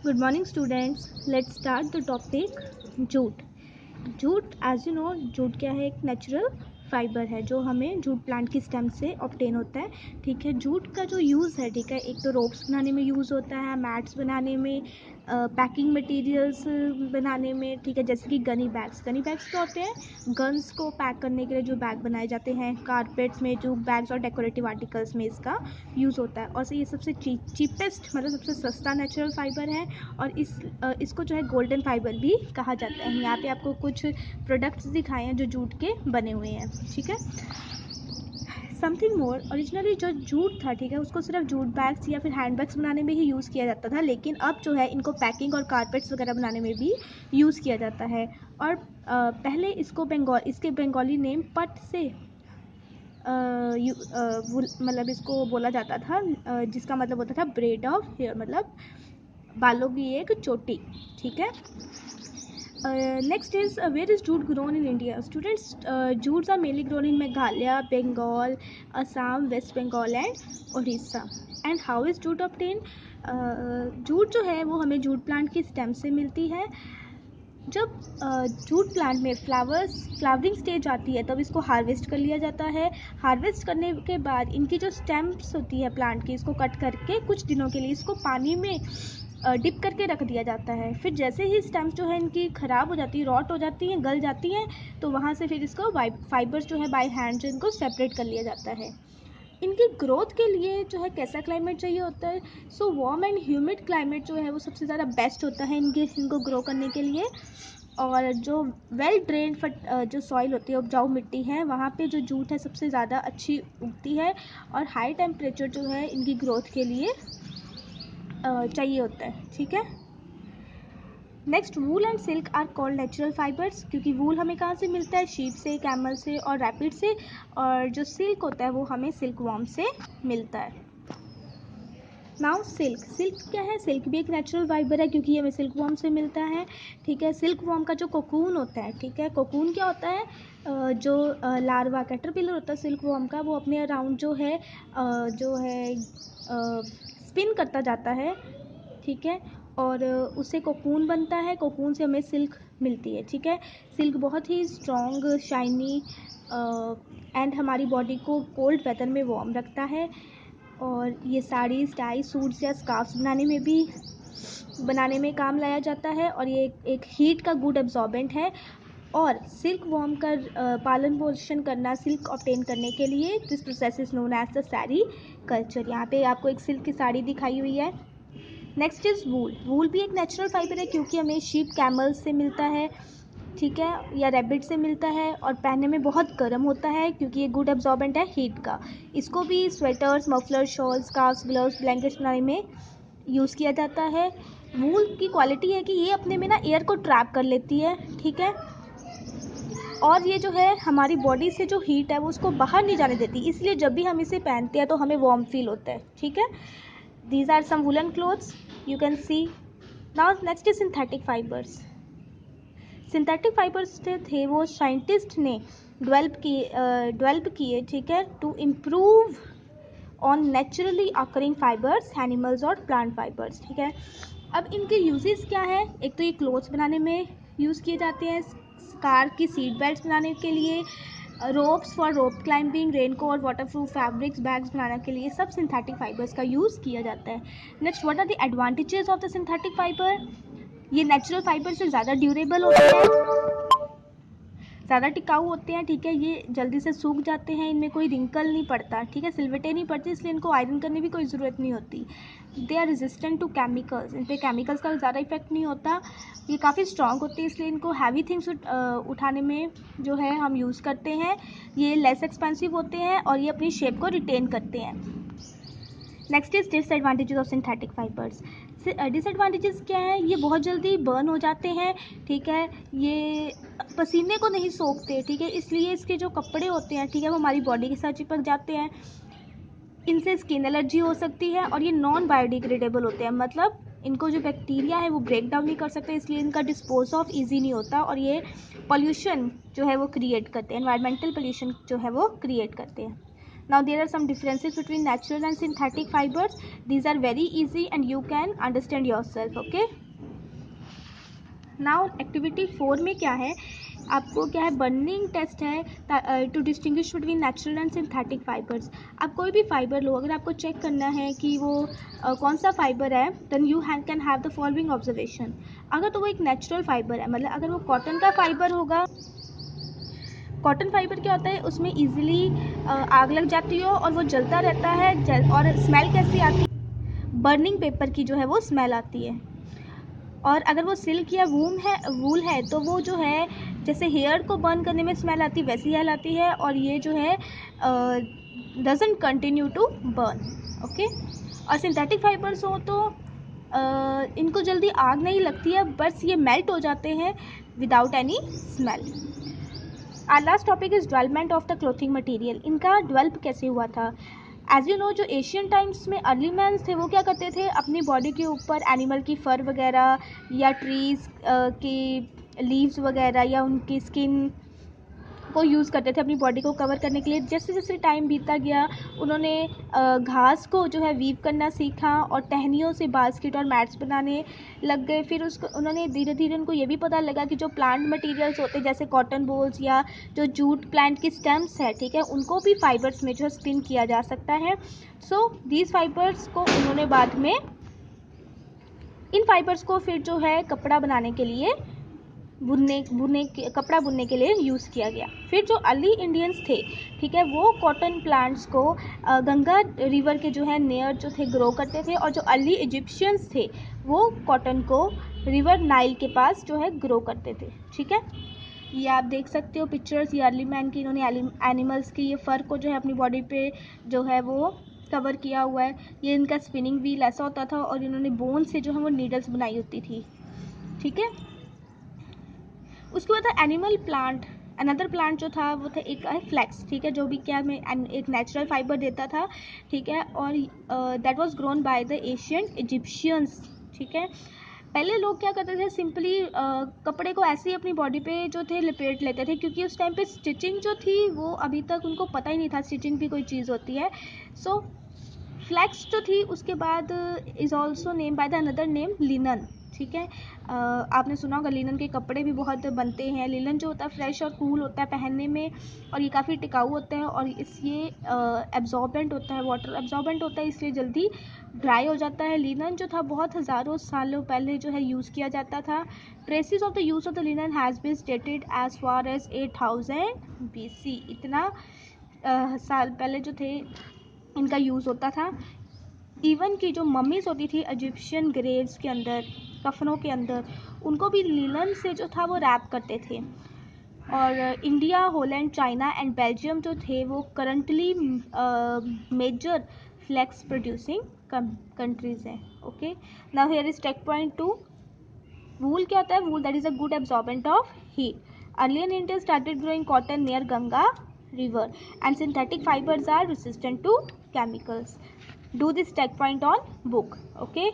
Good morning, students. Let's start the topic jute. Jute as you know jute क्या है, एक natural fibre है जो हमें जूट प्लांट की स्टेम से ऑब्टेन होता है. ठीक है, जूट का जो यूज़ है, ठीक है, एक तो रोप्स बनाने में यूज़ होता है, मैट्स बनाने में, पैकिंग मटेरियल्स बनाने में, ठीक है, जैसे कि गनी बैग्स क्या होते हैं, गन्स को पैक करने के लिए जो बैग बनाए जाते हैं, कारपेट्स में जूट बैग्स और डेकोरेटिव आर्टिकल्स में इसका यूज़ होता है. और ये सबसे चीपेस्ट मतलब सबसे सस्ता नेचुरल फाइबर है और इसको जो है गोल्डन फाइबर भी कहा जाता है. यहाँ पे आपको कुछ प्रोडक्ट्स दिखाए हैं जो जूट के बने हुए हैं. ठीक है, समथिंग मोर, ओरिजिनली जो जूट था, ठीक है, उसको सिर्फ जूट बैग्स या फिर हैंड बैग्स बनाने में ही यूज़ किया जाता था, लेकिन अब जो है इनको पैकिंग और कारपेट्स वगैरह बनाने में भी यूज़ किया जाता है. और पहले इसको इसके बंगाली नेम पट से मतलब इसको बोला जाता था, जिसका मतलब होता था ब्रेड ऑफ हेयर, मतलब बालों की एक चोटी. ठीक है, next is where is jute grown in India? Students, jutes are mainly grown in Meghalaya, Bengal, Assam, West Bengal and Orissa. And how is jute obtained? Jute जो है वो हमें जूट प्लांट की स्टेम से मिलती है. जब जूट प्लांट में फ्लावरिंग स्टेज आती है तब इसको हार्वेस्ट कर लिया जाता है. हार्वेस्ट करने के बाद इनकी जो स्टेम्स होती है प्लांट की, इसको कट करके कुछ दिनों के लिए इसको पानी में डिप करके रख दिया जाता है. फिर जैसे ही स्टेम्स जो है इनकी ख़राब हो जाती है, रॉट हो जाती हैं, गल जाती हैं, तो वहाँ से फिर इसको फाइबर्स जो है बाय हैंड जो इनको सेपरेट कर लिया जाता है. इनकी ग्रोथ के लिए जो है कैसा क्लाइमेट चाहिए होता है? So warm and humid climate जो है वो सबसे ज़्यादा बेस्ट होता है इनको ग्रो करने के लिए. और जो वेल ड्रेन जो सॉइल होती है, उपजाऊ मिट्टी है, वहाँ पे जो जूट है सबसे ज़्यादा अच्छी उगती है. और हाई टेम्परेचर जो है इनकी ग्रोथ के लिए चाहिए होता है. ठीक है, next, wool and silk are called natural fibres, क्योंकि वूल हमें कहाँ से मिलता है? शीप से, कैमल से और रैपिड से. और जो सिल्क होता है वो हमें सिल्क वॉर्म से मिलता है. नाउ सिल्क क्या है? सिल्क भी एक नेचुरल फाइबर है क्योंकि हमें सिल्क वॉर्म से मिलता है. ठीक है, सिल्क वॉर्म का जो कोकून होता है, ठीक है, कोकून क्या होता है? जो लार्वा कैटरपिलर होता है सिल्क वॉर्म का, वो अपने अराउंड जो है स्पिन करता जाता है. ठीक है, और उससे कोकून बनता है. कोकून से हमें सिल्क मिलती है. ठीक है, सिल्क बहुत ही स्ट्रॉन्ग, शाइनी एंड हमारी बॉडी को कोल्ड वेदर में वार्म रखता है. और ये साड़ीज़, टाई, सूट्स या स्कार्फ्स बनाने में काम लाया जाता है. और ये एक हीट का गुड एब्जॉर्बेंट है. और सिल्क वॉर्म का पालन पोषण करना सिल्क ऑब्टेन करने के लिए, this process is known as the sericulture. यहाँ पे आपको एक सिल्क की साड़ी दिखाई हुई है. नेक्स्ट इज़ वूल. वूल भी एक नेचुरल फाइबर है क्योंकि हमें शीप, कैमल से मिलता है. ठीक है, या रैबिट से मिलता है. और पहनने में बहुत गर्म होता है क्योंकि ये गुड एब्जॉर्बेंट है हीट का. इसको भी sweaters, muffler, shawl, scarfs, gloves, blankets बनाने में यूज़ किया जाता है. वूल की क्वालिटी है कि ये अपने में ना एयर को ट्रैप कर लेती है. ठीक है, और ये जो है हमारी बॉडी से जो हीट है वो उसको बाहर नहीं जाने देती, इसलिए जब भी हम इसे पहनते हैं तो हमें वार्म फील होता है. ठीक है, these are some woolen clothes you can see. Now next is synthetic fibers. Synthetic fibres थे वो साइंटिस्ट ने डेवलप किए. ठीक है, to improve on naturally occurring fibres, animals और प्लांट फाइबर्स. ठीक है, अब इनके यूजेस क्या है? एक तो ये क्लोथ्स बनाने में यूज़ किए जाते हैं, कार की सीट बेल्ट बनाने के लिए, ropes for rope climbing, raincoat, waterproof fabrics, bags बनाने के लिए सब सिंथेटिक फाइबर्स का यूज़ किया जाता है. Next, what are the advantages of the synthetic fibre? ये नेचुरल फाइबर से ज़्यादा ड्यूरेबल होते हैं, ज़्यादा टिकाऊ होते हैं. ठीक है, ये जल्दी से सूख जाते हैं, इनमें कोई रिंकल नहीं पड़ता. ठीक है, सिलवटें नहीं पड़ती, इसलिए इनको आयरन करने की कोई ज़रूरत नहीं होती. They are resistant to chemicals, इन पर केमिकल्स का ज़्यादा इफेक्ट नहीं होता. ये काफ़ी स्ट्रॉन्ग होते हैं, इसलिए इनको हैवी थिंग्स उठाने में जो है हम यूज़ करते हैं. ये लेस एक्सपेंसिव होते हैं और ये अपनी शेप को रिटेन करते हैं. Next is disadvantages of synthetic fibres. Disadvantages क्या है? ये बहुत जल्दी बर्न हो जाते हैं. ठीक है, ये पसीने को नहीं सोखते. ठीक है, इसलिए इसके जो कपड़े होते हैं, ठीक है, वो हमारी बॉडी के साथ चिपक जाते हैं. इनसे स्किन एलर्जी हो सकती है. और ये नॉन बायोडिग्रेडेबल होते हैं, मतलब इनको जो बैक्टीरिया है वो ब्रेक डाउन नहीं कर सकते, इसलिए इनका डिस्पोज ऑफ ईजी नहीं होता. और ये पॉल्यूशन जो है वो क्रिएट करते हैं, एनवायरमेंटल पॉल्यूशन जो है वो क्रिएट करते हैं. Now there are some differences between natural and synthetic fibers. These are very easy and you can understand yourself. Okay. Now activity 4 में क्या है, आपको क्या है, बर्निंग टेस्ट है to distinguish between natural and synthetic fibres. आप कोई भी फाइबर लो, अगर आपको चेक करना है कि वो कौन सा फाइबर है, then you can have the following observation. अगर तो वो एक नेचुरल फाइबर है, मतलब अगर वो कॉटन का फाइबर होगा, कॉटन फाइबर क्या होता है, उसमें ईजिली आग लग जाती हो और वो जलता रहता है. और स्मेल कैसी आती है, बर्निंग पेपर की जो है वो स्मेल आती है. और अगर वो सिल्क या वूल है तो वो जो है, जैसे हेयर को बर्न करने में स्मेल आती है वैसी स्मेल आती है, और ये जो है doesn't continue to burn. Okay. और सिंथेटिक फाइबर्स हो तो इनको जल्दी आग नहीं लगती है, बस ये मेल्ट हो जाते हैं without any smell. Our last topic is development of the clothing material. इनका डेवलप कैसे हुआ था. एज यू नो, जो एशियन टाइम्स में अर्ली मैन्स थे वो क्या करते थे, अपनी बॉडी के ऊपर एनिमल की फर वगैरह या ट्रीज़ की लीव्स वगैरह या उनकी स्किन को यूज़ करते थे अपनी बॉडी को कवर करने के लिए. जैसे जैसे टाइम बीतता गया, उन्होंने घास को जो है वीव करना सीखा और टहनियों से बास्केट और मैट्स बनाने लग गए. फिर उसको उन्होंने धीरे धीरे उनको ये भी पता लगा कि जो प्लांट मटेरियल्स होते हैं जैसे कॉटन बोल्स या जो जूट प्लांट की स्टेम्स है, ठीक है, उनको भी फाइबर्स में जो है स्पिन किया जा सकता है. सो दीज फाइबर्स को उन्होंने बाद में, इन फाइबर्स को फिर जो है कपड़ा बनाने के लिए कपड़ा बुनने के लिए यूज़ किया गया. फिर जो अर्ली इंडियंस थे, ठीक है, वो कॉटन प्लांट्स को गंगा रिवर के जो है नियर जो थे ग्रो करते थे, और जो अर्ली इजिप्शियंस थे वो कॉटन को रिवर नाइल के पास जो है ग्रो करते थे. ठीक है, ये आप देख सकते हो पिक्चर्स, ये अर्ली मैन की, इन्होंने एनिमल्स की ये फर को जो है अपनी बॉडी पे जो है वो कवर किया हुआ है. ये इनका स्पिनिंग व्हील ऐसा होता था और इन्होंने बोन से जो है वो नीडल्स बनाई होती थी. ठीक है, उसके बाद एनिमल प्लांट, अनदर प्लांट जो था वो था एक है फ्लैक्स. ठीक है, जो भी क्या में एक नेचुरल फाइबर देता था. ठीक है, और that was grown by the Asian Egyptians. ठीक है, पहले लोग क्या करते थे, सिंपली कपड़े को ऐसे ही अपनी बॉडी पे जो थे लिपेट लेते थे, क्योंकि उस टाइम पे स्टिचिंग जो थी वो अभी तक उनको पता ही नहीं था स्टिचिंग भी कोई चीज़ होती है. सो फ्लैक्स जो थी उसके बाद is also name by the another name linen. ठीक है, आपने सुना होगा लिनन के कपड़े भी बहुत बनते हैं. लिनन जो होता है फ्रेश और कूल होता है पहनने में, और ये काफ़ी टिकाऊ होता है, और ये एब्जॉर्बेंट होता है, वाटर एब्जॉर्बेंट होता है, इसलिए जल्दी ड्राई हो जाता है. लिनन जो था बहुत हज़ारों सालों पहले जो है यूज़ किया जाता था. Traces of the use of the linen has been stated as far as 8000 BC. इतना साल पहले जो थे इनका यूज़ होता था. इवन की जो मम्मीज़ होती थी इजिप्शियन ग्रेव्स के अंदर, कफनों के अंदर, उनको भी लिनन से जो था वो रैप करते थे. और India, Holland, China and Belgium जो थे वो currently major flax producing countries हैं. Okay, now here is take point 2. Wool क्या होता है, wool that is a good absorbent of heat. Earlier India started growing cotton near Ganga river, and synthetic fibers are resistant to chemicals. Do this tech point on book. Okay.